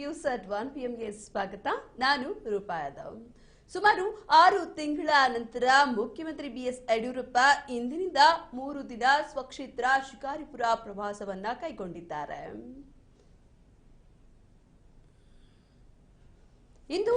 News at 1 PM ಸ್ವಾಗತ. ನಾನು ರೂಪಾ ಯಾದವ್. ಸುಮಾರು 6 ತಿಂಗಳ ನಂತರ ಮುಖ್ಯಮಂತ್ರಿ BS ಯಡಿಯೂರಪ್ಪ ಇಂದಿನಿಂದ 3 ದಿನ ಸ್ವಕ್ಷೇತ್ರ ಶಿಕಾರಿಪುರ ಪ್ರವಾಸವನ್ನ ಕೈಗೊಂಡಿದ್ದಾರೆ. ಇಂದು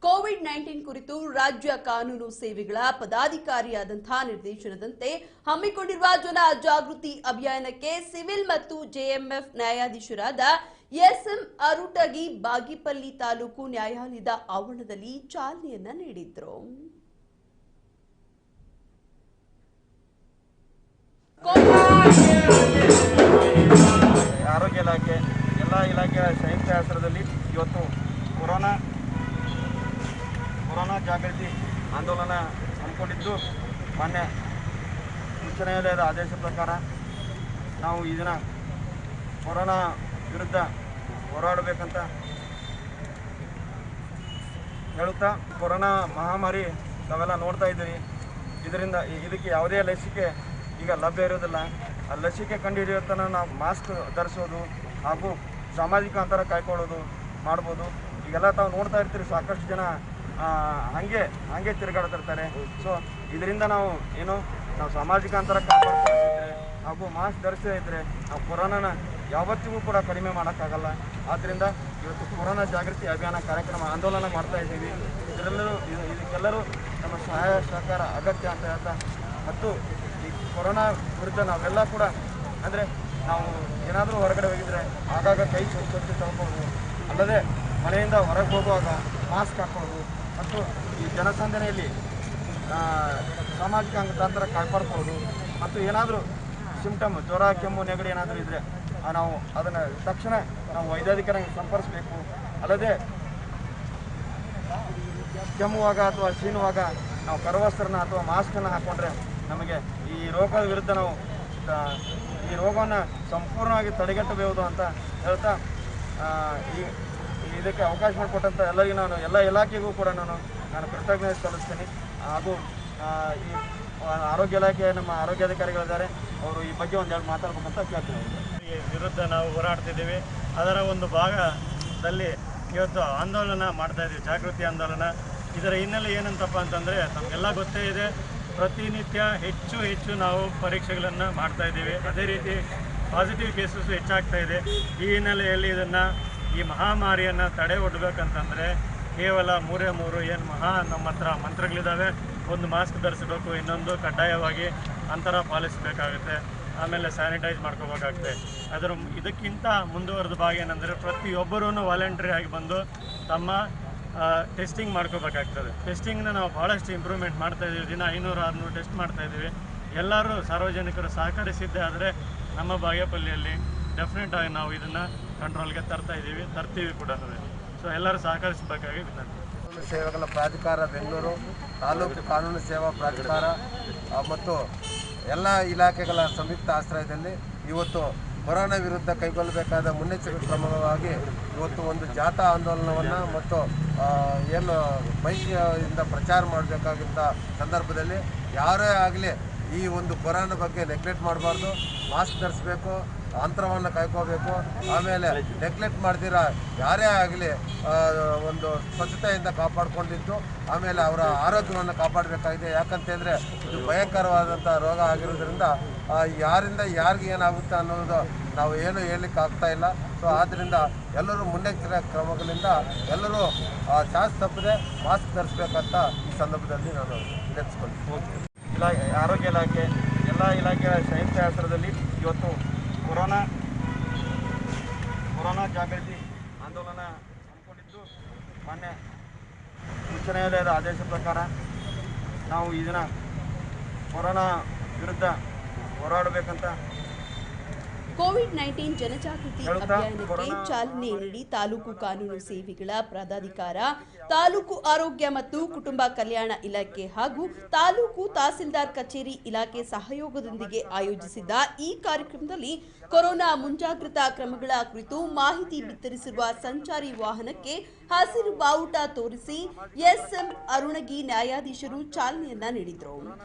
COVID-19 ಕುರಿತು ರಾಜ್ಯ ಕಾನೂನು ಸೇವೆಗಳ ಪದಾಧಿಕಾರಿಯಾದಂತಹ ನಿರ್ದೇಶನದಂತೆ ಹಮ್ಮಿಕೊಂಡಿರುವ ಜನ ಜಾಗೃತಿ ಅಭಿಯಾನಕ್ಕೆ ಸಿವಿಲ್ ಮತ್ತು JMF ನ್ಯಾಯಾಧೀಶರಾದ SM ಅರುಟಗಿ ಬಾಗೇಪಲ್ಲಿ ತಾಲೂಕು ನ್ಯಾಯಾಲಯದ ಆವರಣದಲ್ಲಿ ಚಾಲನೆಯನ್ನ ನೀಡಿದ್ರು. ಆರೋಗ್ಯ ಇಲಾಖೆ ಎಲ್ಲ ಇಲಾಖೆಯ ಸಂಯುಕ್ತ ಹೆಸರದಲ್ಲಿ ಇವತ್ತು ಕೊರೋನಾ ಜಾಗೃತಿ ಆಂದೋಲನ ಹಮ್ಮಿಕೊಂಡಿದ್ದು ಮಾನ್ಯ ಉಚ್ಚ ನ್ಯಾಯಾಲಯದ ಆದೇಶ ಪ್ರಕಾರ ನಾವು ಈ ದಿನ ಕೊರೋನಾ ವಿರುದ್ಧ ಹೋರಾಡಬೇಕಂತ ಹೇಳುತ್ತಾ, ಕೊರೋನಾ ಮಹಾಮಾರಿ ತಾವೆಲ್ಲ ನೋಡ್ತಾ ಇದ್ದೀರಿ. ಇದಕ್ಕೆ ಯಾವುದೇ ಲಸಿಕೆ ಈಗ ಲಭ್ಯ ಇರೋದಿಲ್ಲ. ಆ ಲಸಿಕೆ ಕಂಡುಹಿಡಿಯೋ ತನಕ ನಾವು ಮಾಸ್ಕ್ ಧರಿಸೋದು ಹಾಗೂ ಸಾಮಾಜಿಕ ಅಂತರ ಕಾಯ್ಕೊಳ್ಳೋದು ಮಾಡ್ಬೋದು. ಈಗೆಲ್ಲ ತಾವು ನೋಡ್ತಾ ಇರ್ತೀರಿ, ಸಾಕಷ್ಟು ಜನ ಹಂಗೆ ತಿರುಗಾಡ್ತಿರ್ತಾರೆ. ಸೊ ಇದರಿಂದ ನಾವು ಸಾಮಾಜಿಕ ಅಂತರ ಕಾಪಾಡ್ಕೊಂಡಿದ್ರೆ ಹಾಗೂ ಮಾಸ್ಕ್ ಧರಿಸದೇ ಇದ್ದರೆ ನಾವು ಕೊರೋನಾನ ಯಾವತ್ತಿಗೂ ಕೂಡ ಕಡಿಮೆ ಮಾಡೋಕ್ಕಾಗಲ್ಲ. ಆದ್ದರಿಂದ ಇವತ್ತು ಕೊರೋನಾ ಜಾಗೃತಿ ಅಭಿಯಾನ ಕಾರ್ಯಕ್ರಮ ಆಂದೋಲನ ಮಾಡ್ತಾ ಇದ್ದೀವಿ. ಇದಕ್ಕೆಲ್ಲರೂ ನಮ್ಮ ಸಹಾಯ ಸಹಕಾರ ಅಗತ್ಯ ಅಂತ ಹೇಳ್ತಾ, ಮತ್ತು ಈ ಕೊರೋನಾ ವಿರುದ್ಧ ನಾವೆಲ್ಲ ಕೂಡ ಅಂದರೆ ನಾವು ಏನಾದರೂ ಹೊರಗಡೆ ಹೋಗಿದ್ರೆ ಆಗಾಗ ಕೈ ಸ್ವಚ್ಛತೆ ತಗೊಳ್ಳೋದು, ಅಲ್ಲದೆ ಮನೆಯಿಂದ ಹೊರಗೆ ಹೋಗುವಾಗ ಮಾಸ್ಕ್ ಹಾಕೋದು, ಮತ್ತು ಈ ಜನಸಂದಣಿಯಲ್ಲಿ ಸಾಮಾಜಿಕ ಅಂತರ ಕಾಪಾಡ್ಕೊಳ್ಳೋದು, ಮತ್ತು ಏನಾದರೂ ಸಿಂಪ್ಟಮ್ ಜ್ವರ ಕೆಮ್ಮು ನೆಗಡಿ ಏನಾದರೂ ಇದ್ದರೆ ನಾವು ಅದನ್ನು ತಕ್ಷಣ ನಾವು ವೈದ್ಯಾಧಿಕಾರಿಗೆ ಸಂಪರ್ಕಿಸಬೇಕು. ಅಲ್ಲದೆ ಕೆಮ್ಮುವಾಗ ಅಥವಾ ಸೀನುವಾಗ ನಾವು ಕರವಸ್ತ್ರನ ಅಥವಾ ಮಾಸ್ಕನ್ನು ಹಾಕ್ಕೊಂಡ್ರೆ ನಮಗೆ ಈ ರೋಗದ ವಿರುದ್ಧ ನಾವು ಈ ರೋಗವನ್ನು ಸಂಪೂರ್ಣವಾಗಿ ತಡೆಗಟ್ಟಬಹುದು ಅಂತ ಹೇಳ್ತಾ, ಇದಕ್ಕೆ ಅವಕಾಶ ಮಾಡಿಕೊಟ್ಟಂಥ ಎಲ್ಲರಿಗೂ ಎಲ್ಲ ಇಲಾಖೆಗೂ ಕೂಡ ನಾನು ಕೃತಜ್ಞತೆ ಸಲ್ಲಿಸ್ತೀನಿ. ಹಾಗೂ ಈ ಆರೋಗ್ಯ ಇಲಾಖೆ ನಮ್ಮ ಆರೋಗ್ಯಾಧಿಕಾರಿಗಳಿದ್ದಾರೆ, ಅವರು ಈ ಬಗ್ಗೆ ಒಂದೆರಡು ಮಾತಾಡ್ಬೇಕಂತ ಕೇಳ್ತೀನಿ. ಈ ವಿರುದ್ಧ ನಾವು ಹೋರಾಡ್ತಿದ್ದೀವಿ. ಅದರ ಒಂದು ಭಾಗದಲ್ಲಿ ಇವತ್ತು ಆಂದೋಲನ ಮಾಡ್ತಾಯಿದ್ದೀವಿ, ಜಾಗೃತಿ ಆಂದೋಲನ. ಇದರ ಹಿನ್ನೆಲೆ ಏನಂತಪ್ಪ ಅಂತಂದರೆ, ನಮಗೆಲ್ಲ ಗೊತ್ತೇ ಇದೆ, ಪ್ರತಿನಿತ್ಯ ಹೆಚ್ಚು ನಾವು ಪರೀಕ್ಷೆಗಳನ್ನು ಮಾಡ್ತಾಯಿದ್ದೀವಿ. ಅದೇ ರೀತಿ ಪಾಸಿಟಿವ್ ಕೇಸಸ್ ಹೆಚ್ಚಾಗ್ತಾ ಇದೆ. ಈ ಹಿನ್ನೆಲೆಯಲ್ಲಿ ಈ ಮಹಾಮಾರಿಯನ್ನು ತಡೆ ಒಡ್ಬೇಕಂತಂದರೆ ಕೇವಲ 3 ಏನು ನಮ್ಮ ಹತ್ರ ಮಂತ್ರಗಳಿದ್ದಾವೆ. ಒಂದು ಮಾಸ್ಕ್ ಧರಿಸಬೇಕು, ಇನ್ನೊಂದು ಕಡ್ಡಾಯವಾಗಿ ಅಂತರ ಪಾಲಿಸಬೇಕಾಗುತ್ತೆ, ಆಮೇಲೆ ಸ್ಯಾನಿಟೈಸ್ ಮಾಡ್ಕೋಬೇಕಾಗುತ್ತೆ. ಇದಕ್ಕಿಂತ ಮುಂದುವರೆದ ಭಾಗ ಏನಂದರೆ, ಪ್ರತಿಯೊಬ್ಬರೂ ವಾಲಂಟ್ರಿ ಆಗಿ ಬಂದು ತಮ್ಮ ಟೆಸ್ಟಿಂಗ್ ಮಾಡ್ಕೋಬೇಕಾಗ್ತದೆ. ಟೆಸ್ಟಿಂಗ್ನ ನಾವು ಭಾಳಷ್ಟು ಇಂಪ್ರೂವ್ಮೆಂಟ್ ಮಾಡ್ತಾಯಿದ್ದೀವಿ. ದಿನ 500-600 ಟೆಸ್ಟ್ ಮಾಡ್ತಾಯಿದ್ದೀವಿ. ಎಲ್ಲರೂ ಸಾರ್ವಜನಿಕರು ಸಹಕರಿಸಿದ್ದೇ ಆದರೆ ನಮ್ಮ ಬಾಗೇಪಲ್ಲಿಯಲ್ಲಿ ಡೆಫಿನೆಟ್ ಆಗಿ ನಾವು ಇದನ್ನು ಕಂಟ್ರೋಲ್ಗೆ ತರ್ತೀವಿ ಕೂಡ. ಸೊ ಎಲ್ಲರೂ ಸಹಕರಿಸಬೇಕಾಗಿ ವಿನಂತಿ. ಕಾನೂನು ಸೇವೆಗಳ ಪ್ರಾಧಿಕಾರ ಬೆಂಗಳೂರು, ತಾಲೂಕು ಕಾನೂನು ಸೇವಾ ಪ್ರಾಧಿಕಾರ ಮತ್ತು ಎಲ್ಲ ಇಲಾಖೆಗಳ ಸಂಯುಕ್ತ ಆಶ್ರಯದಲ್ಲಿ ಇವತ್ತು ಕೊರೋನಾ ವಿರುದ್ಧ ಕೈಗೊಳ್ಳಬೇಕಾದ ಮುನ್ನೆಚ್ಚರಿಕೆ ಕ್ರಮವಾಗಿ ಇವತ್ತು ಒಂದು ಜಾಥಾ ಆಂದೋಲನವನ್ನು ಮತ್ತು ಏನು ಬೈಕಿಂದ ಪ್ರಚಾರ ಮಾಡಬೇಕಾಗಿದ್ದ ಸಂದರ್ಭದಲ್ಲಿ ಯಾರೇ ಆಗಲಿ ಈ ಒಂದು ಕೊರೋನಾ ಬಗ್ಗೆ ನೆಗ್ಲೆಕ್ಟ್ ಮಾಡಬಾರ್ದು. ಮಾಸ್ಕ್ ಧರಿಸಬೇಕು, ಅಂತರವನ್ನು ಕಾಯ್ಕೋಬೇಕು. ಆಮೇಲೆ ನೆಗ್ಲೆಕ್ಟ್ ಮಾಡ್ದಿರ ಯಾರೇ ಆಗಲಿ ಒಂದು ಸ್ವಚ್ಛತೆಯಿಂದ ಕಾಪಾಡಿಕೊಂಡಿದ್ದು ಆಮೇಲೆ ಅವರ ಆರೋಗ್ಯವನ್ನು ಕಾಪಾಡಬೇಕಾಗಿದೆ. ಯಾಕಂತಂದರೆ ಇದು ಭಯಂಕರವಾದಂಥ ರೋಗ ಆಗಿರೋದ್ರಿಂದ ಯಾರಿಂದ ಯಾರಿಗೆ ಏನಾಗುತ್ತೆ ಅನ್ನೋದು ನಾವು ಏನು ಹೇಳಲಿಕ್ಕೆ ಆಗ್ತಾ ಇಲ್ಲ. ಸೊ ಆದ್ದರಿಂದ ಎಲ್ಲರೂ ಮುನ್ನೆಚ್ಚರಿಕೆ ಕ್ರಮಗಳಿಂದ ಎಲ್ಲರೂ ಚಾನ್ಸ್ ತಪ್ಪದೆ ಮಾಸ್ಕ್ ಧರಿಸಬೇಕಂತ ಈ ಸಂದರ್ಭದಲ್ಲಿ ನಾನು ವಿನಂತಿಸ್ಕೊಳ್ತೀನಿ. ಆರೋಗ್ಯ ಇಲಾಖೆ ಎಲ್ಲ ಇಲಾಖೆಯ ಸಂಯುಕ್ತ ಆಶ್ರಯದಲ್ಲಿ ಇವತ್ತು ಕೊರೋನಾ ಜಾಗೃತಿ ಆಂದೋಲನ ಹಮ್ಮಿಕೊಂಡಿದ್ದು, ಮಾನ್ಯ ಉಚ್ಚ ನ್ಯಾಯಾಲಯದ ಆದೇಶ ಪ್ರಕಾರ ನಾವು ಈ ದಿನ ಕೊರೋನಾ ವಿರುದ್ಧ ಹೋರಾಡಬೇಕಂತ ಕೋವಿಡ್-19 ಜನಜಾಗೃತಿ ಅಭಿಯಾನಕ್ಕೆ ಚಾಲನೆ ನೀಡಿ ತಾಲೂಕು ಕಾನೂನು ಸೇವೆಗಳ ಪ್ರಾಧಿಕಾರ, ತಾಲೂಕು ಆರೋಗ್ಯ ಮತ್ತು ಕುಟುಂಬ ಕಲ್ಯಾಣ ಇಲಾಖೆ ಹಾಗೂ ತಾಲೂಕು ತಹಸೀಲ್ದಾರ್ ಕಚೇರಿ ಇಲಾಖೆ ಸಹಯೋಗದೊಂದಿಗೆ ಆಯೋಜಿಸಿದ್ದ ಈ ಕಾರ್ಯಕ್ರಮದಲ್ಲಿ ಕೊರೋನಾ ಮುಂಜಾಗ್ರತಾ ಕ್ರಮಗಳ ಕುರಿತು ಮಾಹಿತಿ ಬಿತ್ತರಿಸಿರುವ ಸಂಚಾರಿ ವಾಹನಕ್ಕೆ ಹಸಿರು ಬಾವುಟ ತೋರಿಸಿ ಎಸ್ಎಂ ಅರುಣಗಿ ನ್ಯಾಯಾಧೀಶರು ಚಾಲನೆಯನ್ನ ನೀಡಿದರು.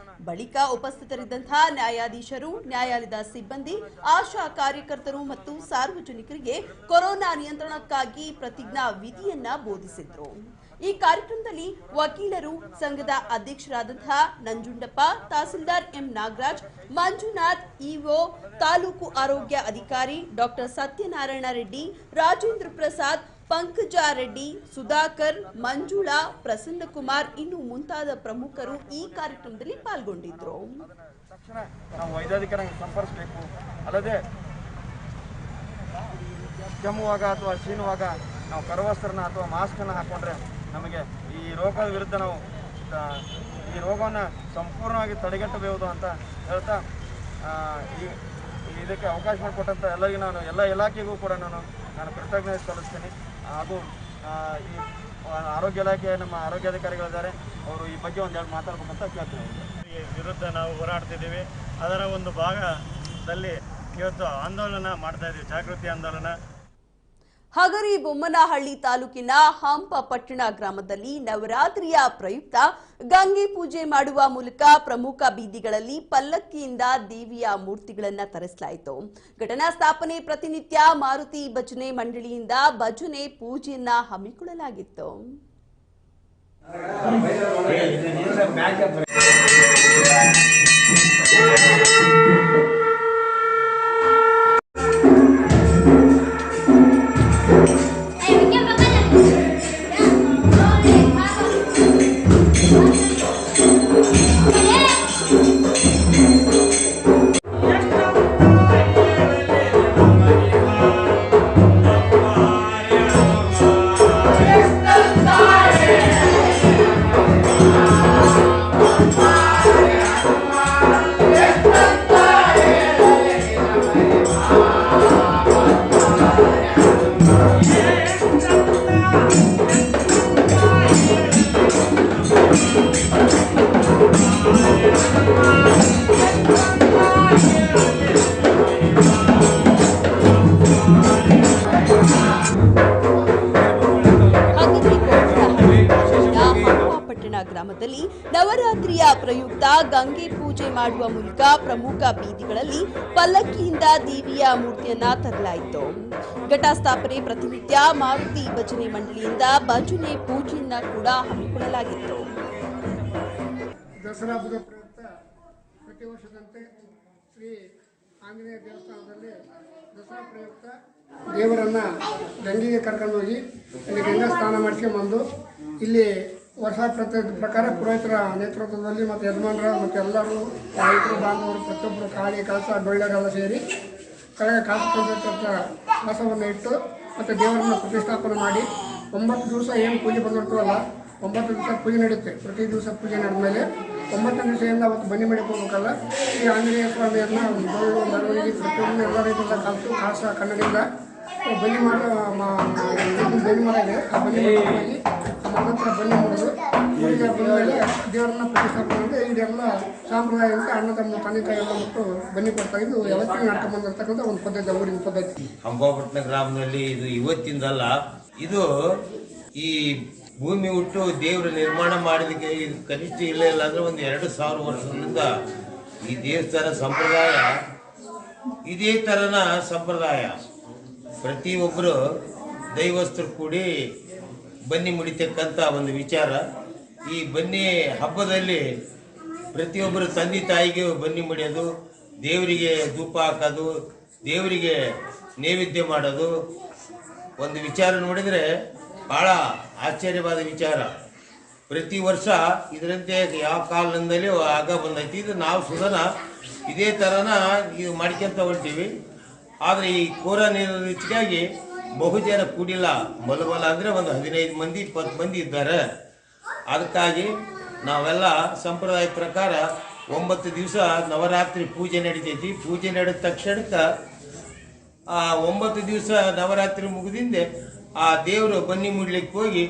ಬಳಿಕ ಉಪಸ್ಥಿತರಿದ್ದಂತಹ ನ್ಯಾಯಾಧೀಶರು, ನ್ಯಾಯಾಲಯದ ಸಿಬ್ಬಂದಿ, ಆಶಾ ಕಾರ್ಯಕರ್ತರು ಮತ್ತು ಸಾರ್ವಜನಿಕರಿಗೆ ಕೊರೋನಾ ನಿಯಂತ್ರಣಕ್ಕಾಗಿ ಪ್ರತಿಜ್ಞಾ ವಿಧಿಯನ್ನ ಬೋಧಿಸಿದ್ರು. ಈ ಕಾರ್ಯಕ್ರಮದಲ್ಲಿ ವಕೀಲರು ಸಂಘದ ಅಧ್ಯಕ್ಷರಾದಂತಹ ನಂಜುಂಡಪ್ಪ, ತಹಸೀಲ್ದಾರ್ ಎಂ ನಾಗರಾಜ್, ಮಂಜುನಾಥ್, ಇಒ, ತಾಲೂಕು ಆರೋಗ್ಯ ಅಧಿಕಾರಿ ಡಾಕ್ಟರ್ ಸತ್ಯನಾರಾಯಣ ರೆಡ್ಡಿ, ರಾಜೇಂದ್ರ ಪ್ರಸಾದ್, ಪಂಕಜ ರೆಡ್ಡಿ, ಸುಧಾಕರ್, ಮಂಜುಳಾ, ಪ್ರಸನ್ನಕುಮಾರ್ ಇನ್ನು ಮುಂತಾದ ಪ್ರಮುಖರು ಈ ಕಾರ್ಯಕ್ರಮದಲ್ಲಿ ಪಾಲ್ಗೊಂಡಿದ್ರು. ತಕ್ಷಣ ನಾವು ವೈದ್ಯಾಧಿಕಾರಿಗೆ ಸಂಪರ್ಕಿಸಬೇಕು. ಅಲ್ಲದೆ ಕೆಮ್ಮುವಾಗ ಅಥವಾ ಸೀನುವಾಗ ನಾವು ಕರವಸ್ತ್ರನ ಅಥವಾ ಮಾಸ್ಕನ್ನು ಹಾಕೊಂಡ್ರೆ ನಮಗೆ ಈ ರೋಗದ ವಿರುದ್ಧ ನಾವು ಈ ರೋಗವನ್ನು ಸಂಪೂರ್ಣವಾಗಿ ತಡೆಗಟ್ಟಬಹುದು ಅಂತ ಹೇಳ್ತಾ ಇದಕ್ಕೆ ಅವಕಾಶ ಮಾಡಿಕೊಟ್ಟಂಥ ಎಲ್ಲರಿಗೂ ಎಲ್ಲ ಇಲಾಖೆಗೂ ಕೂಡ ನಾನು ಕೃತಜ್ಞತೆ ಸಲ್ಲಿಸ್ತೀನಿ. ಹಾಗೂ ಈ ಆರೋಗ್ಯ ಇಲಾಖೆ ನಮ್ಮ ಆರೋಗ್ಯಾಧಿಕಾರಿಗಳಿದ್ದಾರೆ, ಅವರು ಈ ಬಗ್ಗೆ ಒಂದೆರಡು ಮಾತಾಡ್ಬೇಕಂತ ಕೇಳ್ತೀನಿ. ಈ ವಿರುದ್ಧ ನಾವು ಹೋರಾಡ್ತಿದ್ದೀವಿ. ಅದರ ಒಂದು ಭಾಗದಲ್ಲಿ ಇವತ್ತು ಆಂದೋಲನ ಮಾಡ್ತಾ ಇದ್ದೀವಿ, ಜಾಗೃತಿ ಆಂದೋಲನ. ಹಗರಿ ಬೊಮ್ಮನಹಳ್ಳಿ ತಾಲೂಕಿನ ಹಂಪಪಟ್ಟಣ ಗ್ರಾಮದಲ್ಲಿ ನವರಾತ್ರಿಯ ಪ್ರಯುಕ್ತ ಗಂಗೆ ಪೂಜೆ ಮಾಡುವ ಮೂಲಕ ಪ್ರಮುಖ ಬೀದಿಗಳಲ್ಲಿ ಪಲ್ಲಕ್ಕಿಯಿಂದ ದೇವಿಯ ಮೂರ್ತಿಗಳನ್ನು ತರಿಸಲಾಯಿತು. ಘಟನಾ ಸ್ಥಾಪನೆ ಪ್ರತಿನಿತ್ಯ ಮಾರುತಿ ಭಜನೆ ಮಂಡಳಿಯಿಂದ ಭಜನೆ ಪೂಜೆಯನ್ನ ಹಮ್ಮಿಕೊಳ್ಳಲಾಗಿತ್ತು. ಗ್ರಾಮದಲ್ಲಿ ನವರಾತ್ರಿಯ ಪ್ರಯುಕ್ತ ಗಂಗೆ ಪೂಜೆ ಮಾಡುವ ಮೂಲಕ ಪ್ರಮುಖ ಬೀದಿಗಳಲ್ಲಿ ಪಲ್ಲಕ್ಕಿಯಿಂದ ದೇವಿಯ ಮೂರ್ತಿಯನ್ನ ತರಲಾಯಿತು. ಘಟಸ್ಥಾಪನೆ ಪ್ರತಿನಿತ್ಯ ಮಾರುತಿ ಭಜನೆ ಮಂಡಳಿಯಿಂದ ಭಜನೆ ಪೂಜೆಯನ್ನ ಕೂಡ ಹಮ್ಮಿಕೊಳ್ಳಲಾಗಿತ್ತು. ದಸರಾ ಹಬ್ಬದ ಪ್ರಯುಕ್ತ ಪ್ರತಿ ವರ್ಷದಂತೆ ಶ್ರೀ ಆಂಜನೇಯ ದೇವಸ್ಥಾನದಲ್ಲಿ ದಸರಾ ಪ್ರಯುಕ್ತ ದೇವರನ್ನ ಗಂಗೆಗೆ ಕರ್ಕೊಂಡು ಹೋಗಿ ಇಲ್ಲಿ ಗಂಗಾ ಸ್ನಾನ ಮಾಡ್ಕೊಂಡ್ಬಂದು ಇಲ್ಲಿ ವರ್ಷ ಪ್ರಕಾರ ಪುರೋಹಿತರ ನೇತೃತ್ವದಲ್ಲಿ ಮತ್ತು ಯಜಮಾನರ ಮತ್ತು ಎಲ್ಲರೂ ರೈತರು ಬಾಂಧವರು ಪ್ರತಿಯೊಬ್ಬರು ಕಾಳಿ ಕಳಸ ಡೊಳ್ಳೆರೆಲ್ಲ ಸೇರಿ ಕೆಳಗೆ ಕಾಸು ಕಳಸವನ್ನು ಇಟ್ಟು ಮತ್ತು ದೇವರನ್ನು ಪ್ರತಿಷ್ಠಾಪನೆ ಮಾಡಿ 9 ದಿವಸ ಏನು ಪೂಜೆ ಬಂದಿರ್ತವಲ್ಲ 9 ದಿವಸ ಪೂಜೆ ನಡೆಯುತ್ತೆ. ಪ್ರತಿ ದಿವಸ ಪೂಜೆ ನಡೆದ ಮೇಲೆ 9ನೇ ದಿವಸದಿಂದ ಅವತ್ತು ಬನ್ನಿ ಮಾಡಿಕ್ಕೆ ಹೋಗ್ಬೇಕಲ್ಲ, ಈ ಆಂಜನೇಯ ಸ್ವಾಮಿಯನ್ನ ಡೊಳ್ಳು ಮೆರವಣಿಗೆ ಪ್ರತಿಯೊಂದು ಎಲ್ಲ ರೀತಿಯಿಂದ ಕಾಸು ಕನ್ನಡಿಯಿಂದ ಬನ್ನಿ ಮರ ಬನ್ನಿ ಮರ ಇದೆ. ಆ ಬನ್ನಿ ಮರದಲ್ಲಿ ನಂತರ ಬನ್ನಿ ಮಾಡೋದು ಊರಿಗೆ ಬಂದಮೇಲೆ ದೇವರನ್ನ ಪ್ರತಿಷ್ಠಾಪನೆ ಅಂದರೆ ಇದೆಲ್ಲ ಸಾಂಪ್ರದಾಯ ಅಂತ ಅಣ್ಣ ತಮ್ಮ ತಂದೆ ತಾಯಿ ಎಲ್ಲ ಬಿಟ್ಟು ಬನ್ನಿ ಕೊಡ್ತಾ ಇದ್ದು ಯಾವತ್ತಿನ ನಡ್ಕೊಂಡು ಬಂದಿರ್ತಕ್ಕಂಥ ಒಂದು ಪದ್ಧತಿ, ಊರಿನ ಪದ್ಧತಿ. ಹಂಪಾಪಟ್ಟಣ ಗ್ರಾಮದಲ್ಲಿ ಇದು ಇವತ್ತಿಂದಲ್ಲ, ಇದು ಈ ಭೂಮಿ ಹುಟ್ಟು ದೇವರು ನಿರ್ಮಾಣ ಮಾಡಿದಕ್ಕೆ ಕನಿಷ್ಠ ಇಲ್ಲ ಅಂದ್ರೆ ಒಂದು 2000 ವರ್ಷದಿಂದ ಈ ದೇವಸ್ಥಾನ ಸಂಪ್ರದಾಯ ಇದೇ ಥರನ ಸಂಪ್ರದಾಯ. ಪ್ರತಿಯೊಬ್ಬರು ದೈವಸ್ಥರು ಕೂಡಿ ಬನ್ನಿ ಮುಡಿತಕ್ಕಂಥ ಒಂದು ವಿಚಾರ. ಈ ಬನ್ನಿ ಹಬ್ಬದಲ್ಲಿ ಪ್ರತಿಯೊಬ್ಬರು ತಂದೆ ತಾಯಿಗೆ ಬನ್ನಿ ಮುಡಿಯೋದು, ದೇವರಿಗೆ ಧೂಪ ಹಾಕೋದು, ದೇವರಿಗೆ ನೈವೇದ್ಯ ಮಾಡೋದು ಒಂದು ವಿಚಾರ ನೋಡಿದರೆ ಭಾಳ ಆಶ್ಚರ್ಯವಾದ ವಿಚಾರ. ಪ್ರತಿ ವರ್ಷ ಇದರಂತೆ ಯಾವ ಕಾಲದಿಂದಲೂ ಆಗ ಬಂದೈತಿ. ಇದು ನಾವು ಸುಧನ ಇದೇ ಥರನ ಇದು ಮಾಡ್ಕೊಂತ ಹೊಂಟೀವಿ. ಆದರೆ ಈ ಕೊರೋನಾ ಹೆಚ್ಚಿಗಾಗಿ ಬಹುಜನ ಕೂಡಿಲ್ಲ. ಮೊದಲ ಅಂದರೆ ಒಂದು 15 ಮಂದಿ 20 ಮಂದಿ ಇದ್ದಾರೆ. ಅದಕ್ಕಾಗಿ ನಾವೆಲ್ಲ ಸಂಪ್ರದಾಯ ಪ್ರಕಾರ 9 ದಿವಸ ನವರಾತ್ರಿ ಪೂಜೆ ನಡೀತೈತಿ. ಪೂಜೆ ನಡೆದ ತಕ್ಷಣಕ್ಕೆ ಆ 9 ದಿವಸ ನವರಾತ್ರಿ ಮುಗಿದಿಂದೆ ಆ ದೇವರು ಬನ್ನಿ ಮುಡ್ಲಿಕ್ಕೆ ಹೋಗಿ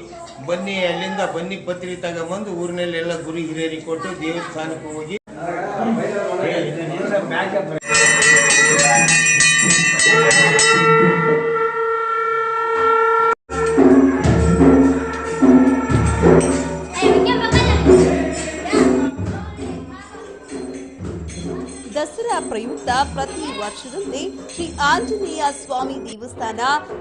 ಬನ್ನಿ ಅಲ್ಲಿಂದ ಬನ್ನಿ ಪತ್ರಿ ತಗೊಂಬಂದು ಊರಿನಲ್ಲೆಲ್ಲ ಗುರು ಹಿರಿಯರಿಗೆ ಕೊಟ್ಟು ದೇವಸ್ಥಾನಕ್ಕೆ ಹೋಗಿ ದಸರಾ ಪ್ರಯುಕ್ತ ಪ್ರತಿ ವರ್ಷದಂತೆ ಶ್ರೀ ಆಂಜನೇಯ ಸ್ವಾಮಿ ದೇವಸ್ಥಾನ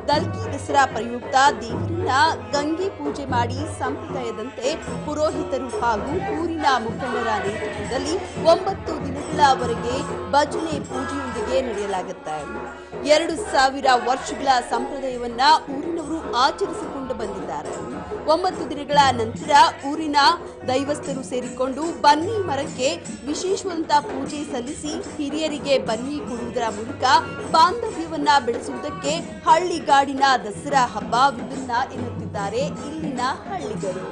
ದಲ್ಕಿ ದಸರಾ ಪ್ರಯುಕ್ತ ದೇವರನ್ನ ಗಂಗೆ ಪೂಜೆ ಮಾಡಿ ಸಂಪ್ರದಾಯದಂತೆ ಪುರೋಹಿತರು ಹಾಗೂ ಊರಿನ ಮುಖಂಡರ ನೇತೃತ್ವದಲ್ಲಿ 9 ದಿನಗಳವರೆಗೆ ಭಜನೆ ಪೂಜೆಯೊಂದಿಗೆ ನಡೆಯಲಾಗುತ್ತೆ. 2000 ವರ್ಷಗಳ ಸಂಪ್ರದಾಯವನ್ನ ಊರಿನವರು ಆಚರಿಸಿಕೊಂಡು ಬಂದಿದ್ದಾರೆ. 9 ದಿನಗಳ ನಂತರ ಊರಿನ ದೈವಸ್ಥರು ಸೇರಿಕೊಂಡು ಬನ್ನಿ ಮರಕ್ಕೆ ವಿಶೇಷವಾದಂತಹ ಪೂಜೆ ಸಲ್ಲಿಸಿ ಹಿರಿಯರಿಗೆ ಬನ್ನಿ ಕೊಡುವುದರ ಮೂಲಕ ಬಾಂಧವ್ಯವನ್ನ ಬೆಳೆಸುವುದಕ್ಕೆ ಹಳ್ಳಿಗಾಡಿನ ದಸರಾ ಹಬ್ಬ ವಿಭಿನ್ನ ಎನ್ನುತ್ತಿದ್ದಾರೆ ಇಲ್ಲಿನ ಹಳ್ಳಿಗರು.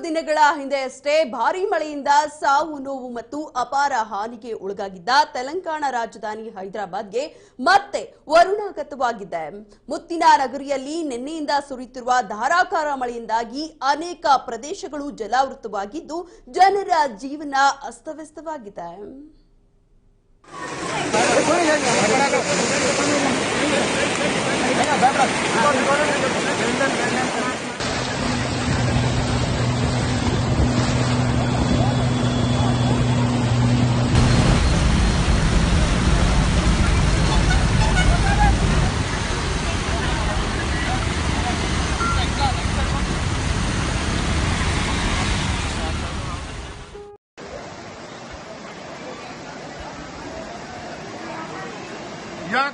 ದಿನಗಳ ಹಿಂದೆಯಷ್ಟೇ ಭಾರೀ ಮಳೆಯಿಂದ ಸಾವು ನೋವು ಮತ್ತು ಅಪಾರ ಹಾನಿಗೆ ಒಳಗಾಗಿದ್ದ ತೆಲಂಗಾಣ ರಾಜಧಾನಿ ಹೈದರಾಬಾದ್ಗೆ ಮತ್ತೆ ವರುಣಾಘಾತವಾಗಿದೆ. ಮುತ್ತಿನ ನಗರಿಯಲ್ಲಿ ನಿನ್ನೆಯಿಂದ ಸುರಿಯುತ್ತಿರುವ ಧಾರಾಕಾರ ಮಳೆಯಿಂದಾಗಿ ಅನೇಕ ಪ್ರದೇಶಗಳು ಜಲಾವೃತವಾಗಿದ್ದು ಜನರ ಜೀವನ ಅಸ್ತವ್ಯಸ್ತವಾಗಿದೆ.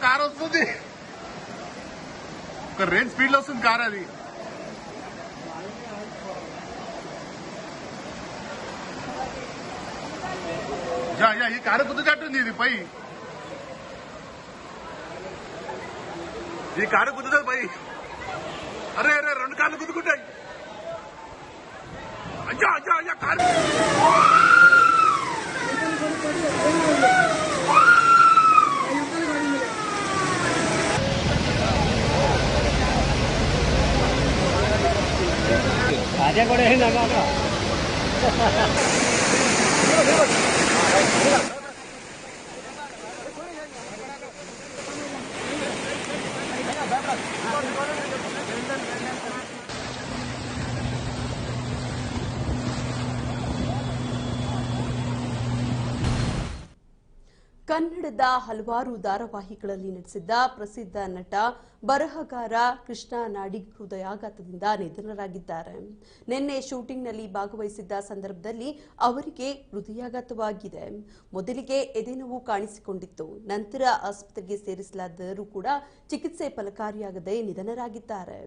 కార్ వస్తుంది ఒక రేంజ్ స్పీడ్ లో వస్తుంది కార్. అది ఈ కారు గుద్దుతట్టుంది. ఇది పై ఈ కారు గుద్దుతుంది పై. అరే అరే 2 కార్లు గుద్దుకుంటాయి. అయ్యా అయ్యా అయ్యా కారు అదే కూడా ఏంటన్నా ಕನ್ನಡದ ಹಲವಾರು ಧಾರಾವಾಹಿಗಳಲ್ಲಿ ನಟಿಸಿದ್ದ ಪ್ರಸಿದ್ಧ ನಟ ಬರಹಗಾರ ಕೃಷ್ಣ ನಾಡಿಗ್ ಹೃದಯಾಘಾತದಿಂದ ನಿಧನರಾಗಿದ್ದಾರೆ. ನಿನ್ನೆ ಶೂಟಿಂಗ್ನಲ್ಲಿ ಭಾಗವಹಿಸಿದ್ದ ಸಂದರ್ಭದಲ್ಲಿ ಅವರಿಗೆ ಹೃದಯಾಘಾತವಾಗಿದೆ. ಮೊದಲಿಗೆ ಎದೆನೋವು ಕಾಣಿಸಿಕೊಂಡಿತ್ತು. ನಂತರ ಆಸ್ಪತ್ರೆಗೆ ಸೇರಿಸಲಾದರೂ ಕೂಡ ಚಿಕಿತ್ಸೆ ಫಲಕಾರಿಯಾಗದೆ ನಿಧನರಾಗಿದ್ದಾರೆ.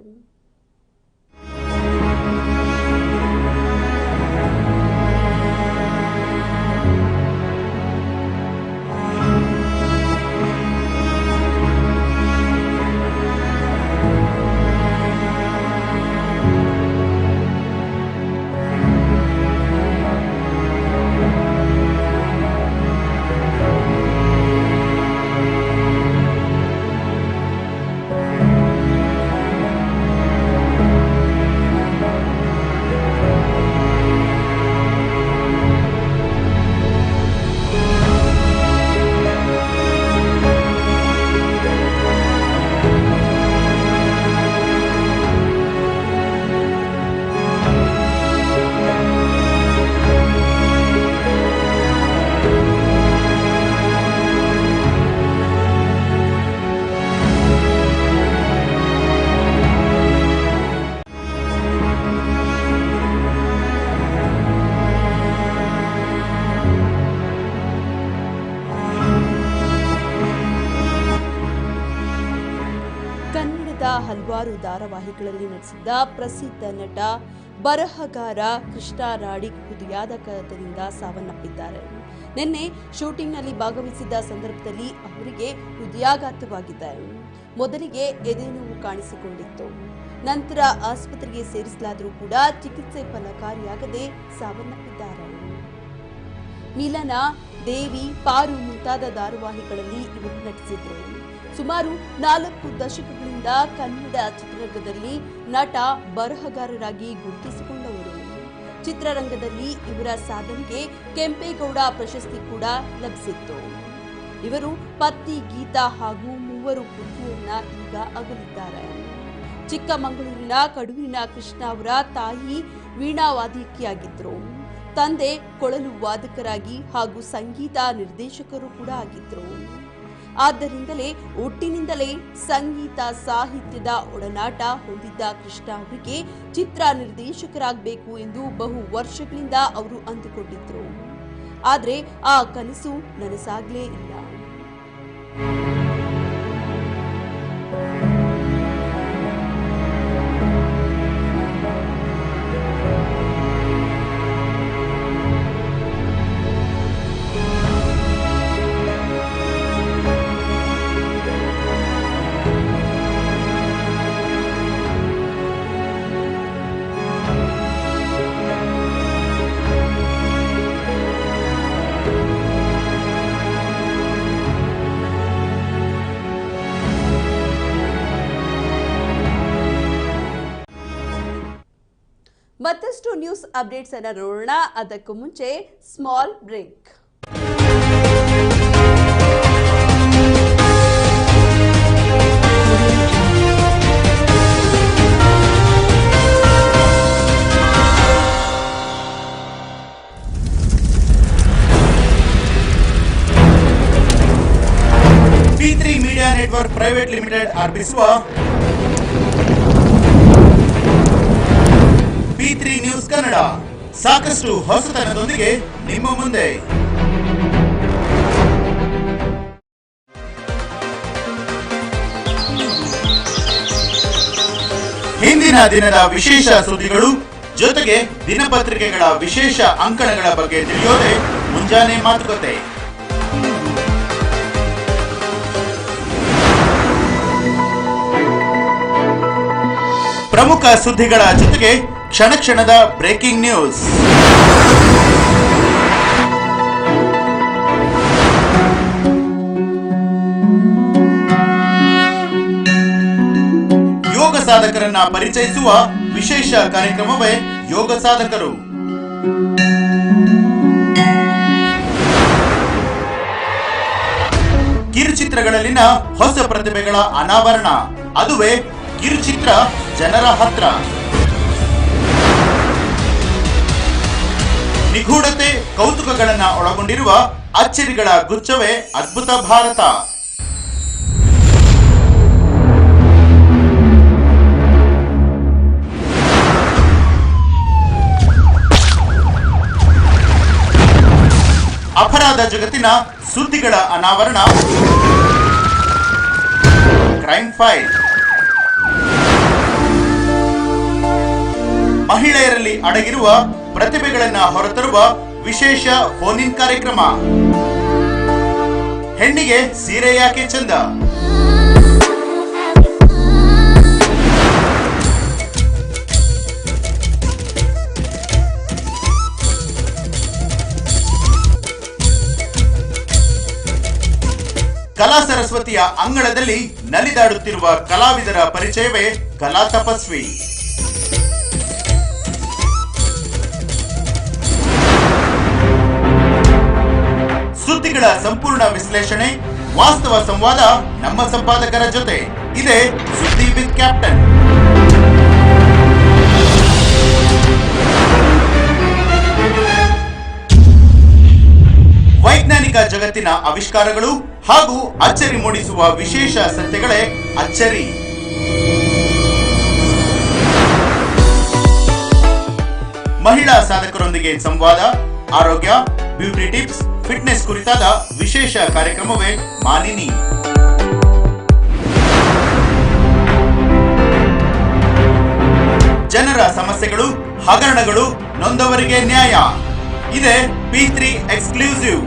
ಹಲವಾರು ಧಾರಾವಾಹಿಗಳಲ್ಲಿ ನಟಿಸಿದ್ದ ಪ್ರಸಿದ್ಧ ನಟ ಬರಹಗಾರ ಕೃಷ್ಣ ನಾಡಿಗ್ ಹೃದಯಾಘಾತದಿಂದ ಸಾವನ್ನಪ್ಪಿದ್ದಾರೆ. ನಿನ್ನೆ ಶೂಟಿಂಗ್ನಲ್ಲಿ ಭಾಗವಹಿಸಿದ್ದ ಸಂದರ್ಭದಲ್ಲಿ ಅವರಿಗೆ ಹೃದಯಾಘಾತವಾಗಿದೆ. ಮೊದಲಿಗೆ ಎದೆನೋವು ಕಾಣಿಸಿಕೊಂಡಿತ್ತು. ನಂತರ ಆಸ್ಪತ್ರೆಗೆ ಸೇರಿಸಲಾದರೂ ಕೂಡ ಚಿಕಿತ್ಸೆ ಫಲಕಾರಿಯಾಗದೆ ಸಾವನ್ನಪ್ಪಿದ್ದಾರೆ. ಮಿಲನ, ದೇವಿ, ಪಾರು ಮುಂತಾದ ಧಾರಾವಾಹಿಗಳಲ್ಲಿ ಇವರು ನಟಿಸಿದ್ರು. ಸುಮಾರು 4 ದಶಕಗಳಿಂದ ಕನ್ನಡ ಚಿತ್ರರಂಗದಲ್ಲಿ ನಟ, ಬರಹಗಾರರಾಗಿ ಗುರುತಿಸಿಕೊಂಡವರು. ಚಿತ್ರರಂಗದಲ್ಲಿ ಇವರ ಸಾಧನೆಗೆ ಕೆಂಪೇಗೌಡ ಪ್ರಶಸ್ತಿ ಕೂಡ ಲಭಿಸಿತ್ತು. ಇವರು ಪತ್ನಿ ಗೀತಾ ಹಾಗೂ 3 ಪುತ್ರಿಯರನ್ನ ಈಗ ಅಗಲಿದ್ದಾರೆ. ಚಿಕ್ಕಮಗಳೂರಿನ ಕಡೂರಿನ ಕೃಷ್ಣ ಅವರ ತಾಯಿ ವೀಣಾ ವಾದಕಿಯಾಗಿದ್ರು. ತಂದೆ ಕೊಳಲು ವಾದಕರಾಗಿ ಹಾಗೂ ಸಂಗೀತ ನಿರ್ದೇಶಕರು ಕೂಡ ಆಗಿದ್ರು. ಆದ್ದರಿಂದಲೇ ಹುಟ್ಟಿನಿಂದಲೇ ಸಂಗೀತ ಸಾಹಿತ್ಯದ ಒಡನಾಟ ಹೊಂದಿದ್ದ ಕೃಷ್ಣ ಅವರಿಗೆ ಚಿತ್ರ ನಿರ್ದೇಶಕರಾಗಬೇಕು ಎಂದು ಬಹು ವರ್ಷಗಳಿಂದ ಅವರು ಅಂದುಕೊಂಡಿದ್ರು. ಆದರೆ ಆ ಕನಸು ನನಸಾಗಲೇ ಇಲ್ಲ. ಮತ್ತಷ್ಟು ನ್ಯೂಸ್ ಅಪ್ಡೇಟ್ಸ್ ಅನ್ನು ನೋಡೋಣ. ಅದಕ್ಕೂ ಮುಂಚೆ small break. P3 media network private limited ಅರ್ಪಿಸುವ P3 ನ್ಯೂಸ್ ಕನ್ನಡ ಸಾಕಷ್ಟು ಹೊಸತನದೊಂದಿಗೆ ನಿಮ್ಮ ಮುಂದೆ. ಹಿಂದಿನ ದಿನದ ವಿಶೇಷ ಸುದ್ದಿಗಳು ಜೊತೆಗೆ ದಿನಪತ್ರಿಕೆಗಳ ವಿಶೇಷ ಅಂಕಣಗಳ ಬಗ್ಗೆ ತಿಳಿಯೋದೇ ಮುಂಜಾನೆ ಮಾತುಕತೆ. ಪ್ರಮುಖ ಸುದ್ದಿಗಳ ಜೊತೆಗೆ ಕ್ಷಣ ಕ್ಷಣದ ಬ್ರೇಕಿಂಗ್ ನ್ಯೂಸ್. ಯೋಗ ಸಾಧಕರನ್ನ ಪರಿಚಯಿಸುವ ವಿಶೇಷ ಕಾರ್ಯಕ್ರಮವೇ ಯೋಗ ಸಾಧಕರು. ಕಿರುಚಿತ್ರಗಳಲ್ಲಿನ ಹೊಸ ಪ್ರತಿಭೆಗಳ ಅನಾವರಣ, ಅದುವೇ ಕಿರುಚಿತ್ರ ಜನರ ಹತ್ರ. ನಿಗೂಢತೆ, ಕೌತುಕಗಳನ್ನ ಒಳಗೊಂಡಿರುವ ಅಚ್ಚರಿಗಳ ಗುಚ್ಛವೇ ಅದ್ಭುತ ಭಾರತ. ಅಪರಾಧ ಜಗತ್ತಿನ ಸುದ್ದಿಗಳ ಅನಾವರಣ, ಕ್ರೈಮ್ ಫೈಲ್. ಮಹಿಳೆಯರಲ್ಲಿ ಅಡಗಿರುವ ಪ್ರತಿಭೆಗಳನ್ನ ಹೊರತರುವ ವಿಶೇಷ ಫೋನ್ ಇನ್ ಕಾರ್ಯಕ್ರಮ. ಹೆಣ್ಣಿಗೆ ಸೀರೆ ಯಾಕೆ ಚಂದ? ಕಲಾ ಸರಸ್ವತಿಯ ಅಂಗಳದಲ್ಲಿ ನಲಿದಾಡುತ್ತಿರುವ ಕಲಾವಿದರ ಪರಿಚಯವೇ ಕಲಾ ತಪಸ್ವಿ. ಸುದ್ದಿಗಳ ಸಂಪೂರ್ಣ ವಿಶ್ಲೇಷಣೆ, ವಾಸ್ತವ ಸಂವಾದ ನಮ್ಮ ಸಂಪಾದಕರ ಜೊತೆ. ಇದೆ ಸುದ್ದಿ ವಿತ್ ಕ್ಯಾಪ್ಟನ್. ವೈಜ್ಞಾನಿಕ ಜಗತ್ತಿನ ಆವಿಷ್ಕಾರಗಳು ಹಾಗೂ ಅಚ್ಚರಿ ಮೂಡಿಸುವ ವಿಶೇಷ ಸಂತೆಗಳೇ ಅಚ್ಚರಿ. ಮಹಿಳಾ ಸಾಧಕರೊಂದಿಗೆ ಸಂವಾದ, ಆರೋಗ್ಯ, ಬ್ಯೂಟಿ ಟಿಪ್ಸ್, ಫಿಟ್ನೆಸ್ ಕುರಿತಾದ ವಿಶೇಷ ಕಾರ್ಯಕ್ರಮವೇ ಮಾಲಿನಿ. ಜನರ ಸಮಸ್ಯೆಗಳು, ಹಗರಣಗಳು, ನೊಂದವರಿಗೆ ನ್ಯಾಯ. ಇದೆ P3 ಎಕ್ಸ್ಕ್ಲೂಸಿವ್.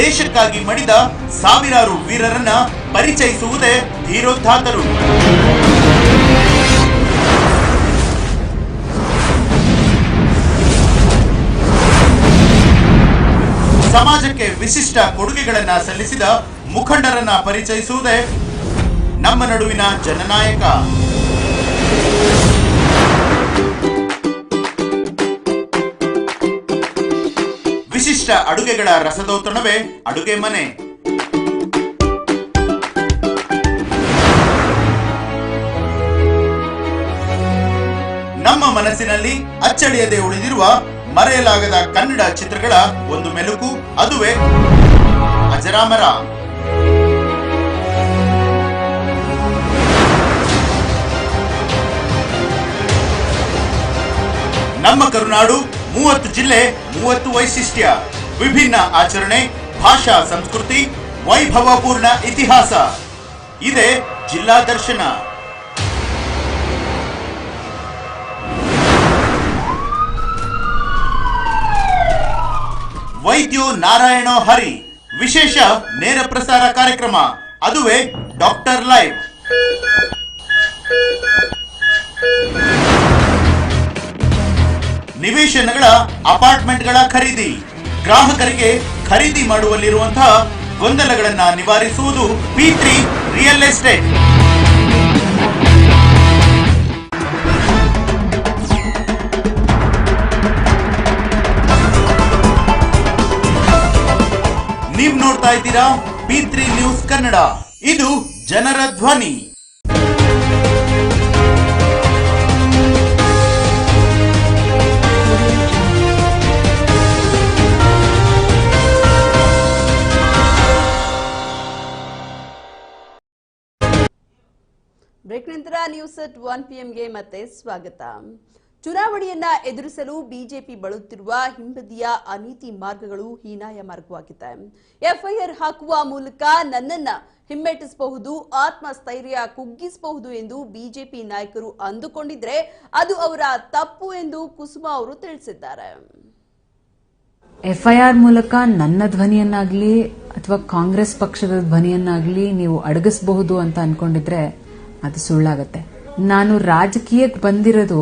ದೇಶಕ್ಕಾಗಿ ಮಡಿದ ಸಾವಿರಾರು ವೀರರನ್ನ ಪರಿಚಯಿಸುವುದೇ ಧೀರೋದ್ಧಾತರು. ಸಮಾಜಕ್ಕೆ ವಿಶಿಷ್ಟ ಕೊಡುಗೆಗಳನ್ನ ಸಲ್ಲಿಸಿದ ಮುಖಂಡರನ್ನ ಪರಿಚಯಿಸುವುದೇ ನಮ್ಮ ನಡುವಿನ ಜನನಾಯಕ. ವಿಶಿಷ್ಟ ಅಡುಗೆಗಳ ರಸದೌತಣವೇ ಅಡುಗೆ ಮನೆ. ನಮ್ಮ ಮನಸ್ಸಿನಲ್ಲಿ ಅಚ್ಚಳಿಯದೆ ಉಳಿದಿರುವ ಮರೆಯಲಾಗದ ಕನ್ನಡ ಚಿತ್ರಗಳ ಒಂದು ಮೆಲುಕು, ಅದುವೇ ಅಜರಾಮರ. ನಮ್ಮ ಕರುನಾಡು 30 ಜಿಲ್ಲೆ, 30 ವೈಶಿಷ್ಟ್ಯ, ವಿಭಿನ್ನ ಆಚರಣೆ, ಭಾಷಾ ಸಂಸ್ಕೃತಿ, ವೈಭವಪೂರ್ಣ ಇತಿಹಾಸ. ಇದೆ ಜಿಲ್ಲಾ ದರ್ಶನ. ವೈದ್ಯೋ ನಾರಾಯಣ ಹರಿ ವಿಶೇಷ ನೇರ ಪ್ರಸಾರ ಕಾರ್ಯಕ್ರಮ, ಅದುವೇ ಡಾಕ್ಟರ್ ಲೈವ್. ನಿವೇಶನಗಳ, ಅಪಾರ್ಟ್ಮೆಂಟ್ಗಳ ಖರೀದಿ, ಗ್ರಾಹಕರಿಗೆ ಖರೀದಿ ಮಾಡುವಲ್ಲಿರುವಂತಹ ಗೊಂದಲಗಳನ್ನ ನಿವಾರಿಸುವುದು P3 ರಿಯಲ್ ಎಸ್ಟೇಟ್. ನೀವು ನೋಡ್ತಾ ಇದ್ದೀರಾ P3 ನ್ಯೂಸ್ ಕನ್ನಡ. ಇದು ಜನರ ಧ್ವನಿ. ಬ್ರೇಕ್ ನಂತರ ನ್ಯೂಸ್ ಅಟ್ 1 PM ಮತ್ತೆ ಸ್ವಾಗತ. ಚುನಾವಣೆಯನ್ನ ಎದುರಿಸಲು ಬಿಜೆಪಿ ಬಳಲುತ್ತಿರುವ ಹಿಂಬದಿಯ ಅನೀತಿ ಮಾರ್ಗಗಳು ಹೀನಾಯ ಮಾರ್ಗವಾಗಿದೆ. ಎಫ್ಐಆರ್ ಹಾಕುವ ಮೂಲಕ ನನ್ನನ್ನ ಹಿಮ್ಮೆಟ್ಟಿಸಬಹುದು, ಆತ್ಮಸ್ಥೈರ್ಯ ಕುಗ್ಗಿಸಬಹುದು ಎಂದು ಬಿಜೆಪಿ ನಾಯಕರು ಅಂದುಕೊಂಡಿದ್ರೆ ಅದು ಅವರ ತಪ್ಪು ಎಂದು ಕುಸುಮಾ ಅವರು ತಿಳಿಸಿದ್ದಾರೆ. ಎಫ್ಐಆರ್ ಮೂಲಕ ನನ್ನ ಧ್ವನಿಯನ್ನಾಗ್ಲಿ ಅಥವಾ ಕಾಂಗ್ರೆಸ್ ಪಕ್ಷದ ಧ್ವನಿಯನ್ನಾಗ್ಲಿ ನೀವು ಅಡಗಿಸಬಹುದು ಅಂತ ಅನ್ಕೊಂಡಿದ್ರೆ ಅದು ಸುಳ್ಳಾಗತ್ತೆ. ನಾನು ರಾಜಕೀಯಕ್ಕೆ ಬಂದಿರೋದು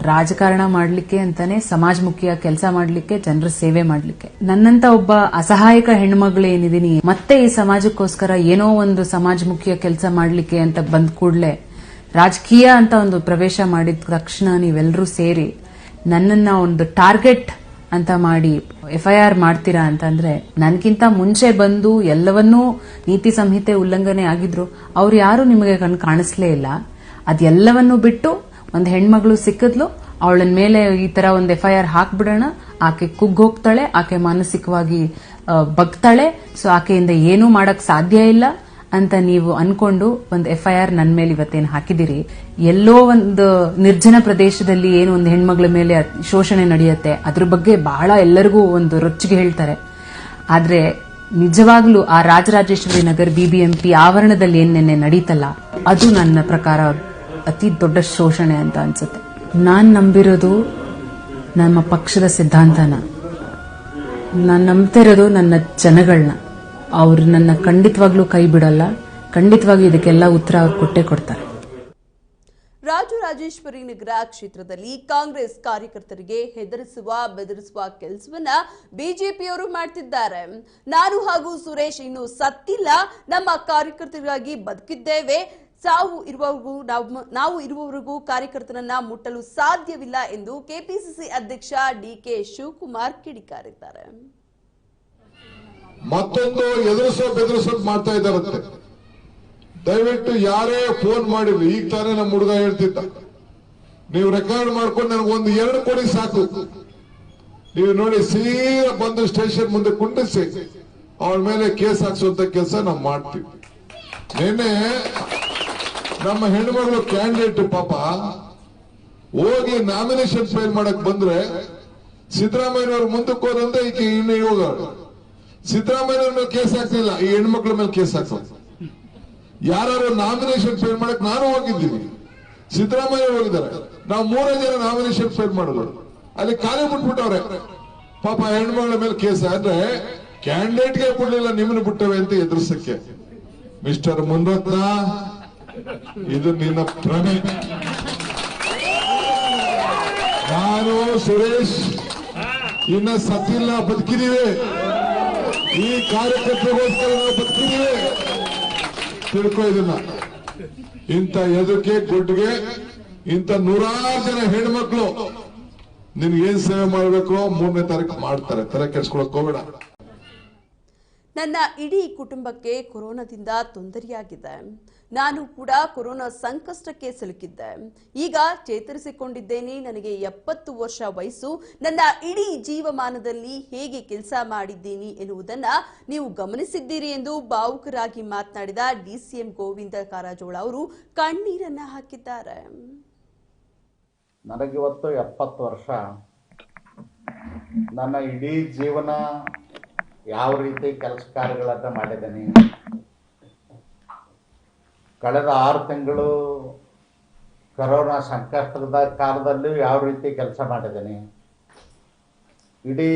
ರಾಜಕಾರಣ ಮಾಡ್ಲಿಕ್ಕೆ ಅಂತಾನೆ, ಸಮಾಜಮುಖಿಯ ಕೆಲಸ ಮಾಡ್ಲಿಕ್ಕೆ, ಜನರ ಸೇವೆ ಮಾಡ್ಲಿಕ್ಕೆ. ನನ್ನಂತ ಒಬ್ಬ ಅಸಹಾಯಕ ಹೆಣ್ಮಗಳು ಏನಿದೀನಿ, ಮತ್ತೆ ಈ ಸಮಾಜಕ್ಕೋಸ್ಕರ ಏನೋ ಒಂದು ಸಮಾಜಮುಖಿಯ ಕೆಲಸ ಮಾಡ್ಲಿಕ್ಕೆ ಅಂತ ಬಂದ ಕೂಡಲೇ ರಾಜಕೀಯ ಅಂತ ಒಂದು ಪ್ರವೇಶ ಮಾಡಿದ ತಕ್ಷಣ ನೀವೆಲ್ಲರೂ ಸೇರಿ ನನ್ನನ್ನ ಒಂದು ಟಾರ್ಗೆಟ್ ಅಂತ ಮಾಡಿ ಎಫ್ಐಆರ್ ಮಾಡ್ತೀರಾ ಅಂತಂದ್ರೆ, ನನ್ಗಿಂತ ಮುಂಚೆ ಬಂದು ಎಲ್ಲವನ್ನೂ ನೀತಿ ಸಂಹಿತೆ ಉಲ್ಲಂಘನೆ ಆಗಿದ್ರು ಅವ್ರು ಯಾರು ನಿಮಗೆ ಕಾಣಿಸ್ಲೇ ಇಲ್ಲ. ಅದೆಲ್ಲವನ್ನೂ ಬಿಟ್ಟು ಒಂದು ಹೆಣ್ಮಗಳು ಸಿಕ್ಕಿದ್ಲು, ಅವಳ ಮೇಲೆ ಈ ತರ ಒಂದು ಎಫ್ಐಆರ್ ಹಾಕ್ಬಿಡೋಣ, ಆಕೆ ಕುಗ್ಗೋಗ್ತಾಳೆ, ಆಕೆ ಮಾನಸಿಕವಾಗಿ ಬಗ್ತಾಳೆ, ಸೊ ಆಕೆಯಿಂದ ಏನೂ ಮಾಡಕ್ ಸಾಧ್ಯ ಇಲ್ಲ ಅಂತ ನೀವು ಅನ್ಕೊಂಡು ಒಂದು ಎಫ್ಐಆರ್ ನನ್ನ ಮೇಲೆ ಇವತ್ತೇನು ಹಾಕಿದಿರಿ. ಎಲ್ಲೋ ಒಂದು ನಿರ್ಜನ ಪ್ರದೇಶದಲ್ಲಿ ಏನು ಒಂದು ಹೆಣ್ಮಗಳ ಮೇಲೆ ಶೋಷಣೆ ನಡೆಯುತ್ತೆ, ಅದ್ರ ಬಗ್ಗೆ ಬಹಳ ಎಲ್ಲರಿಗೂ ಒಂದು ರೊಚ್ಚಿಗೆ ಹೇಳ್ತಾರೆ. ಆದ್ರೆ ನಿಜವಾಗ್ಲೂ ಆ ರಾಜರಾಜೇಶ್ವರಿ ನಗರ್ BBMP ಆವರಣದಲ್ಲಿ ಏನೇನೆ ನಡೀತಲ್ಲ, ಅದು ನನ್ನ ಪ್ರಕಾರ ಅತಿ ದೊಡ್ಡ ಶೋಷಣೆ ಅಂತ ಅನ್ಸುತ್ತೆ. ನಾನ್ ನಂಬಿರೋದು ನಮ್ಮ ಪಕ್ಷದ ಸಿದ್ಧಾಂತನ, ನಾನ್ ನಂಬ್ತಿರೋದು ನನ್ನ ಜನಗಳನ್ನ. ಅವ್ರು ನನ್ನ ಖಂಡಿತವಾಗ್ಲೂ ಕೈ ಬಿಡಲ್ಲ, ಖಂಡಿತವಾಗ್ಲೂ ಇದಕ್ಕೆಲ್ಲ ಉತ್ತರ ಅವ್ರು ಕೊಟ್ಟೇ ಕೊಡ್ತಾರೆ. ರಾಜರಾಜೇಶ್ವರಿ ನಗರ ಕ್ಷೇತ್ರದಲ್ಲಿ ಕಾಂಗ್ರೆಸ್ ಕಾರ್ಯಕರ್ತರಿಗೆ ಹೆದರಿಸುವ ಬೆದರಿಸುವ ಕೆಲಸವನ್ನ ಬಿಜೆಪಿಯವರು ಮಾಡ್ತಿದ್ದಾರೆ. ನಾನು ಹಾಗೂ ಸುರೇಶ್ ಇನ್ನು ಸತ್ತಿಲ್ಲ, ನಮ್ಮ ಕಾರ್ಯಕರ್ತರಿಗಾಗಿ ಬದುಕಿದ್ದೇವೆ, ಸಾವು ಇರುವವರೆಗೂ ನಾವು ಇರುವವರೆಗೂ ಕಾರ್ಯಕರ್ತರನ್ನ ಮುಟ್ಟಲು ಸಾಧ್ಯವಿಲ್ಲ ಎಂದು ಕೆಪಿಸಿಸಿ ಅಧ್ಯಕ್ಷ DK ಶಿವಕುಮಾರ್ ಕಿಡಿಕಾರಿದ್ದಾರೆ. ಮತ್ತೊಂದು ಎದುರಿಸೋ ಬೆದರಿಸೋದು ಮಾಡ್ತಾ ಇದ್ದಾರಂತೆ. ದಯವಿಟ್ಟು ಯಾರೇ ಫೋನ್ ಮಾಡಿರ್ಲಿ, ಈಗ ತಾನೇ ನಮ್ಮ ಹುಡುಗ ಹೇಳ್ತಿದ್ದ, ನೀವು ರೆಕಾರ್ಡ್ ಮಾಡ್ಕೊಂಡು ನನಗೊಂದು 2 ಕೊಡಿ ಸಾಕು, ನೀವು ನೋಡಿ ಸೀದಾ ಬಂದು ಸ್ಟೇಷನ್ ಮುಂದೆ ಕುಂಡಿಸಿ ಅವಳ ಮೇಲೆ ಕೇಸ್ ಹಾಕ್ಸುವಂತ ಕೆಲಸ ನಾವು ಮಾಡ್ತೀವಿ. ನಿನ್ನೆ ನಮ್ಮ ಹೆಣ್ಮಗಳು ಕ್ಯಾಂಡಿಡೇಟ್ ಪಾಪ ಹೋಗಿ ನಾಮಿನೇಷನ್ ಫೈಲ್ ಮಾಡಕ್ ಬಂದ್ರೆ ಸಿದ್ದರಾಮಯ್ಯನವರು ಮುಂದಕ್ಕೆ ಹೋದಂತೆ ಈಕೆ ಇನ್ನು ಇವಾಗ ಸಿದ್ದರಾಮಯ್ಯವ್ರ ಮೇಲೆ ಕೇಸ್ ಹಾಕ್ತಿಲ್ಲ, ಈ ಹೆಣ್ಮಕ್ಳ ಮೇಲೆ ಕೇಸ್ ಹಾಕ್ತಾರೆ. ಯಾರು ನಾಮಿನೇಷನ್ ಫೇಲ್ ಮಾಡಕ್ ನಾನು ಹೋಗಿದ್ದೀನಿ, ಸಿದ್ದರಾಮಯ್ಯ ಹೋಗಿದ್ದಾರೆ. ನಾವು 3 ಜನ ನಾಮಿನೇಷನ್ ಫೇಲ್ ಮಾಡಿದ್ರು, ಅಲ್ಲಿ ಖಾಲಿ ಬಿಟ್ಬಿಟ್ಟವ್ರೆ. ಪಾಪ ಹೆಣ್ಮಕ್ಳ ಮೇಲೆ ಕೇಸ್ ಆದ್ರೆ ಕ್ಯಾಂಡಿಡೇಟ್ಗೆ ಬಿಡ್ಲಿಲ್ಲ, ನಿಮ್ಮನ್ನು ಬಿಟ್ಟವೆ ಅಂತ ಎದುರಿಸಕ್ಕೆ. ಮಿಸ್ಟರ್ ಮುನ್ರತ್ನ, ಇದು ನಿನ್ನ ಭ್ರಮೆ. ನಾನು ಸುರೇಶ್ ಇನ್ನ ಸತ್ತಿಲ್ಲ, ಬದುಕಿದೀವಿ. ಈ ಕಾರ್ಯಕರ್ತರಿಗೋಸ್ಕರ ನಾವು ಬದುಕಿದೀವಿ, ತಿಳ್ಕೊ ಇದನ್ನ. ಇಂಥ ಎದುರಿಗೆ ಗುಡ್ಗೆ ಇಂಥ 100 ಜನ ಹೆಣ್ಮಕ್ಳು ನಿನ್ಗೇನ್ ಸೇವೆ ಮಾಡ್ಬೇಕು 3ನೇ ತಾರೀಕು ಮಾಡ್ತಾರೆ, ತಲೆ ಕೆಡ್ಸ್ಕೊಳಕ್ ಹೋಗ್ಬೇಡ. ನನ್ನ ಇಡೀ ಕುಟುಂಬಕ್ಕೆ ಕೊರೋನಾದಿಂದ ತೊಂದರೆಯಾಗಿದೆ. ನಾನು ಕೂಡ ಕೊರೋನಾ ಸಂಕಷ್ಟಕ್ಕೆ ಸಿಲುಕಿದ್ದೆ. ಈಗ ಚೇತರಿಸಿಕೊಂಡಿದ್ದೇನೆ. ನನಗೆ 70 ವರ್ಷ ವಯಸ್ಸು. ನನ್ನ ಇಡೀ ಜೀವಮಾನದಲ್ಲಿ ಹೇಗೆ ಕೆಲಸ ಮಾಡಿದ್ದೀನಿ ಎನ್ನುವುದನ್ನ ನೀವು ಗಮನಿಸಿದ್ದೀರಿ ಎಂದು ಭಾವುಕರಾಗಿ ಮಾತನಾಡಿದ ಡಿಸಿಎಂ ಗೋವಿಂದ ಕಾರಜೋಳ ಅವರು ಕಣ್ಣೀರನ್ನ ಹಾಕಿದ್ದಾರೆ. ನನಗಿವತ್ತು 70 ವರ್ಷ. ನನ್ನ ಇಡೀ ಜೀವನ ಯಾವ ರೀತಿ ಕೆಲಸ ಕಾರ್ಯಗಳನ್ನು ಮಾಡಿದ್ದೀನಿ, ಕಳೆದ 6 ತಿಂಗಳು ಕರೋನಾ ಸಂಕಷ್ಟದ ಕಾಲದಲ್ಲಿ ಯಾವ ರೀತಿ ಕೆಲಸ ಮಾಡಿದ್ದೀನಿ, ಇಡೀ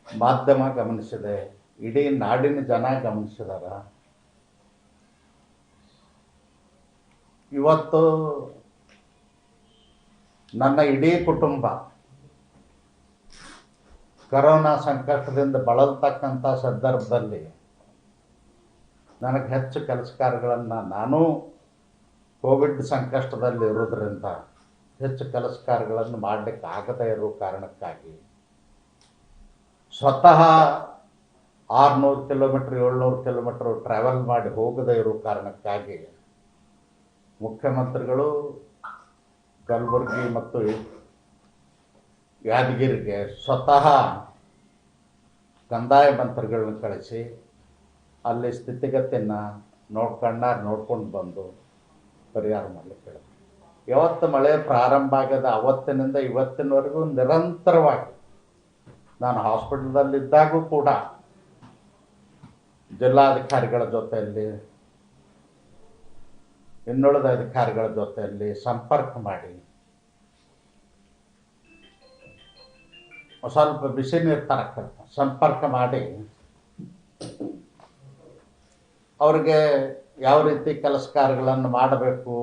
ಮಾಧ್ಯಮ ಗಮನಿಸಿದೆ, ಇಡೀ ನಾಡಿನ ಜನ ಗಮನಿಸಿದಾರ. ಇವತ್ತು ನನ್ನ ಇಡೀ ಕುಟುಂಬ ಕರೋನಾ ಸಂಕಷ್ಟದಿಂದ ಬಳಲ್ತಕ್ಕಂಥ ಸಂದರ್ಭದಲ್ಲಿ ನನಗೆ ಹೆಚ್ಚು ಕೆಲಸ ಕಾರ್ಯಗಳನ್ನು, ನಾನು ಕೋವಿಡ್ ಸಂಕಷ್ಟದಲ್ಲಿ ಇರೋದ್ರಿಂದ ಹೆಚ್ಚು ಕೆಲಸ ಕಾರ್ಯಗಳನ್ನು ಮಾಡಲಿಕ್ಕೆ ಆಗದೇ ಇರೋ ಕಾರಣಕ್ಕಾಗಿ ಸ್ವತಃ 600 ಕಿಲೋಮೀಟ್ರ್ 700 ಕಿಲೋಮೀಟ್ರ್ ಟ್ರಾವೆಲ್ ಮಾಡಿ ಹೋಗದೇ ಇರೋ ಕಾರಣಕ್ಕಾಗಿ ಮುಖ್ಯಮಂತ್ರಿಗಳು ಕಲಬುರಗಿ ಮತ್ತು ಯಾದಗಿರಿಗೆ ಸ್ವತಃ ಕಂದಾಯ ಮಂತ್ರಿಗಳನ್ನ ಕಳಿಸಿ ಅಲ್ಲಿ ಸ್ಥಿತಿಗತಿಯನ್ನು ನೋಡ್ಕೊಂಡು ಬಂದು ಪರಿಹಾರ ಮಾಡಲಿಕ್ಕೆ ಹೇಳಿದ್ರು. ಯಾವತ್ತು ಮಳೆ ಪ್ರಾರಂಭ ಆಗ್ಯದ ಅವತ್ತಿನಿಂದ ಇವತ್ತಿನವರೆಗೂ ನಿರಂತರವಾಗಿ ನಾನು ಹಾಸ್ಪಿಟಲ್ದಲ್ಲಿದ್ದಾಗೂ ಕೂಡ ಜಿಲ್ಲಾಧಿಕಾರಿಗಳ ಜೊತೆಯಲ್ಲಿ ಇನ್ನುಳಿದ ಅಧಿಕಾರಿಗಳ ಜೊತೆಯಲ್ಲಿ ಸಂಪರ್ಕ ಮಾಡಿ ಸ್ವಲ್ಪ ಬಿಸಿ ನೀರು ತರಕ್ಕೆ ಸಂಪರ್ಕ ಮಾಡಿ ಅವ್ರಿಗೆ ಯಾವ ರೀತಿ ಕೆಲಸ ಕಾರ್ಯಗಳನ್ನು ಮಾಡಬೇಕು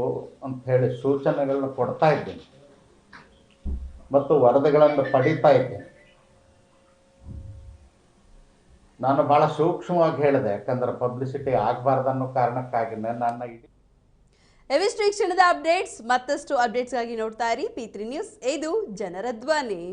ಅಂಥೇಳಿ ಸೂಚನೆಗಳನ್ನು ಕೊಡ್ತಾ ಇದ್ದೀನಿ ಮತ್ತು ವರದಿಗಳನ್ನು ಪಡೀತಾ ಇದ್ದೀನಿ. ನಾನು ಭಾಳ ಸೂಕ್ಷ್ಮವಾಗಿ ಹೇಳಿದೆ, ಯಾಕಂದ್ರೆ ಪಬ್ಲಿಸಿಟಿ ಆಗಬಾರ್ದು ಅನ್ನೋ ಕಾರಣಕ್ಕಾಗಿ ನನ್ನ ಎವಿಷ್ಟು ಈ ಕ್ಷಣದ ಅಪ್ಡೇಟ್ಸ್. ಮತ್ತಷ್ಟು ಅಪ್ಡೇಟ್ಸ್ಗಾಗಿ ನೋಡ್ತಾ ಇರಿ P3 ನ್ಯೂಸ್. ಇದು ಜನರ ಧ್ವನಿ.